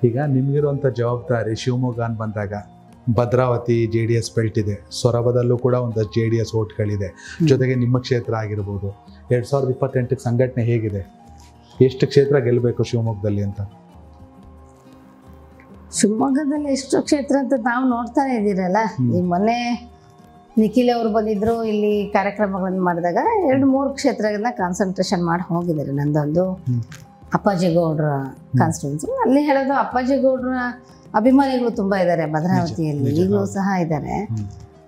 ಈಗ ನಿಮಗಿರುವಂಥ ಜವಾಬ್ದಾರಿ ಶಿವಮೊಗ್ಗ ಅಂತ ಬಂದಾಗ ಭದ್ರಾವತಿ JDS ಬೆಲ್ಟ್ ಇದೆ, ಸೊರಬದಲ್ಲೂ ಕೂಡ ಒಂದು JDS ಓಟ್ಗಳಿದೆ, ಜೊತೆಗೆ ನಿಮ್ಮ ಕ್ಷೇತ್ರ ಆಗಿರ್ಬೋದು. 2028ಕ್ಕೆ ಸಂಘಟನೆ ಹೇಗಿದೆ? ಎಷ್ಟು ಕ್ಷೇತ್ರ ಗೆಲ್ಲಬೇಕು ಶಿವಮೊಗ್ಗದಲ್ಲಿ ಅಂತ? ಶಿವಮೊಗ್ಗದಲ್ಲಿ ಎಷ್ಟು ಕ್ಷೇತ್ರ ಅಂತ ನಾವು ನೋಡ್ತಾನೆ ಇದ್ದೀರಲ್ಲ. ಈ ಮೊನ್ನೆ ನಿಖಿಲ್ ಅವರು ಬಂದಿದ್ರು, ಇಲ್ಲಿ ಕಾರ್ಯಕ್ರಮಗಳನ್ನು ಮಾಡಿದಾಗ 2-3 ಕ್ಷೇತ್ರಗಳನ್ನ ಕಾನ್ಸಂಟ್ರೇಷನ್ ಮಾಡಿ ಹೋಗಿದ್ದಾರೆ. ನಂದೊಂದು ಅಪ್ಪಾಜಿಗೌಡ್ರ ಕಾನ್ಸ್ಟಿಟ್ಯೂನ್ಸಿ, ಅಲ್ಲಿ ಹೇಳೋದು ಅಪ್ಪಾಜಿಗೌಡ್ರ ಅಭಿಮಾನಿಗಳು ತುಂಬ ಇದ್ದಾರೆ ಭದ್ರಾವತಿಯಲ್ಲಿ, ಈಗಲೂ ಸಹ ಇದ್ದಾರೆ.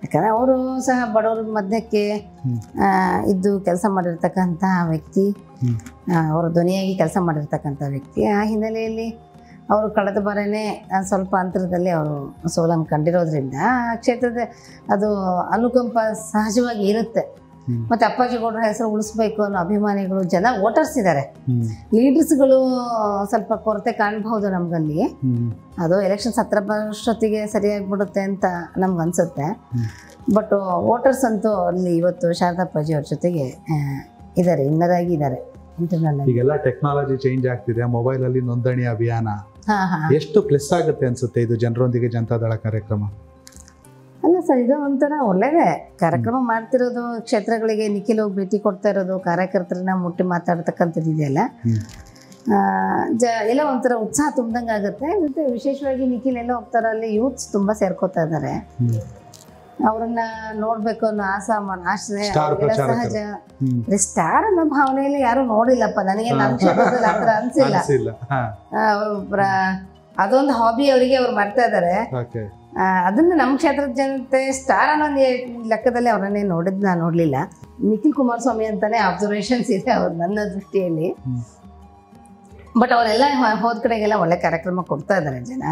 ಯಾಕಂದರೆ ಅವರು ಸಹ ಬಡವರ ಮಧ್ಯಕ್ಕೆ ಇದ್ದು ಕೆಲಸ ಮಾಡಿರ್ತಕ್ಕಂಥ ವ್ಯಕ್ತಿ, ಅವರ ಧ್ವನಿಯಾಗಿ ಕೆಲಸ ಮಾಡಿರ್ತಕ್ಕಂಥ ವ್ಯಕ್ತಿ. ಆ ಹಿನ್ನೆಲೆಯಲ್ಲಿ ಅವರು ಕಳೆದ ಬಾರನೇ ಸ್ವಲ್ಪ ಅಂತರದಲ್ಲಿ ಅವರು ಸೋಲನ್ನು ಕಂಡಿರೋದ್ರಿಂದ ಆ ಕ್ಷೇತ್ರದ ಅದು ಅನುಕಂಪ ಸಹಜವಾಗಿ ಇರುತ್ತೆ. ಮತ್ತು ಅಪ್ಪಾಜಿಗೌಡರ ಹೆಸರು ಉಳಿಸ್ಬೇಕು ಅನ್ನೋ ಅಭಿಮಾನಿಗಳು, ಜನ ವೋಟರ್ಸ್ ಇದ್ದಾರೆ. ಲೀಡರ್ಸ್ಗಳು ಸ್ವಲ್ಪ ಕೊರತೆ ಕಾಣಬಹುದು ನಮ್ಗಲ್ಲಿ. ಅದು ಎಲೆಕ್ಷನ್ಸ್ ಹತ್ರ ಬರೋಷ್ಟೊತ್ತಿಗೆ ಸರಿಯಾಗಿಬಿಡುತ್ತೆ ಅಂತ ನಮ್ಗನ್ಸುತ್ತೆ. ಬಟ್ ವೋಟರ್ಸ್ ಅಂತೂ ಅಲ್ಲಿ ಇವತ್ತು ಶಾರದಾ ಅಪ್ಪಾಜಿ ಅವ್ರ ಜೊತೆಗೆ ಇದ್ದಾರೆ, ಇನ್ನರಾಗಿ ಇದ್ದಾರೆ. ಈಗೆಲ್ಲ ಟೆಕ್ನಾಲಜಿ ಚೇಂಜ್ ಆಗ್ತಿದೆ, ಮೊಬೈಲಲ್ಲಿ ನೋಂದಣಿ ಅಭಿಯಾನ ಎಷ್ಟು ಪ್ಲಸ್ ಆಗುತ್ತೆ ಅನ್ಸುತ್ತೆ ಇದು ಜನರೊಂದಿಗೆ ಜನತಾದಳ ಕಾರ್ಯಕ್ರಮ? ಅಲ್ಲ ಸರ್, ಇದು ಒಂಥರ ಒಳ್ಳೇದೇ ಕಾರ್ಯಕ್ರಮ ಮಾಡ್ತಿರೋದು. ಕ್ಷೇತ್ರಗಳಿಗೆ ನಿಖಿಲ್ ಹೋಗಿ ಭೇಟಿ ಕೊಡ್ತಾ ಇರೋದು, ಕಾರ್ಯಕರ್ತರನ್ನ ಮುಟ್ಟಿ ಮಾತಾಡ್ತಕ್ಕಂಥದ್ದು ಇದೆಯಲ್ಲ, ಎಲ್ಲ ಒಂಥರ ಉತ್ಸಾಹ ತುಂಬ್ದಂಗೆ ಆಗುತ್ತೆ. ಮತ್ತು ವಿಶೇಷವಾಗಿ ನಿಖಿಲ್ ಎಲ್ಲ ಹೋಗ್ತಾರೆ, ಅಲ್ಲಿ ಯೂತ್ಸ್ ತುಂಬ ಸೇರ್ಕೋತಾ ಇದ್ದಾರೆ. ಅವ್ರನ್ನ ನೋಡ್ಬೇಕು ಅನ್ನೋ ಆಸೆ ಸಹಜ. ಸ್ಟಾರ್ ಅನ್ನೋ ಭಾವನೆಯಲ್ಲಿ ಯಾರು ನೋಡಿಲ್ಲಪ್ಪ, ನನಗೆ ನಮ್ಮ ಕ್ಷೇತ್ರದಲ್ಲಿ ಆ ಥರ ಅನ್ಸಿಲ್ಲ. ಅದೊಂದು ಹಾಬಿ ಅವರಿಗೆ, ಅವ್ರು ಮಾಡ್ತಾ ಇದ್ದಾರೆ. ಅದನ್ನ ನಮ್ಮ ಕ್ಷೇತ್ರದ ಜನತೆ ಸ್ಟಾರ್ ಅನ್ನೋ ಲೆಕ್ಕದಲ್ಲಿ ಅವ್ರನ್ನೇ ನಾನು ನೋಡಲಿಲ್ಲ. ನಿಖಿಲ್ ಕುಮಾರಸ್ವಾಮಿ ಅಂತಾನೆ ಅಬ್ಸರ್ವೇಷನ್ಸ್ ಇದೆ ಅವ್ರು ನನ್ನ ದೃಷ್ಟಿಯಲ್ಲಿ. ಬಟ್ ಅವರೆಲ್ಲ ಹೋದ ಕಡೆಗೆಲ್ಲ ಒಳ್ಳೆ ಕಾರ್ಯಕ್ರಮ ಕೊಡ್ತಾ ಇದ್ದಾರೆ ಜನ.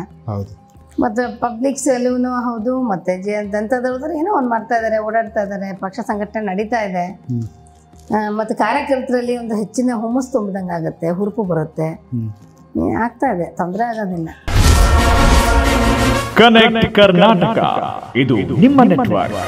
ಮತ್ತು ಪಬ್ಲಿಕ್ಸ್ ಎಲ್ಲೂ ಹೌದು, ಮತ್ತು ಜನತಾದಳದವ್ರು ಏನೋ ಒಂದು ಮಾಡ್ತಾ ಇದ್ದಾರೆ, ಓಡಾಡ್ತಾ ಇದ್ದಾರೆ, ಪಕ್ಷ ಸಂಘಟನೆ ನಡೀತಾ ಇದೆ. ಮತ್ತು ಕಾರ್ಯಕರ್ತರಲ್ಲಿ ಒಂದು ಹೆಚ್ಚಿನ ಹುಮ್ಮಸ್ಸು ತುಂಬಿದಂಗೆ ಆಗುತ್ತೆ, ಹುರುಪು ಬರುತ್ತೆ, ಆಗ್ತಾ ಇದೆ, ತೊಂದರೆ ಆಗೋದಿಲ್ಲ. ಕನೆಕ್ಟ್ ಕರ್ನಾಟಕ, ಇದು ನಿಮ್ಮ ನೆಟ್ವರ್ಕ್.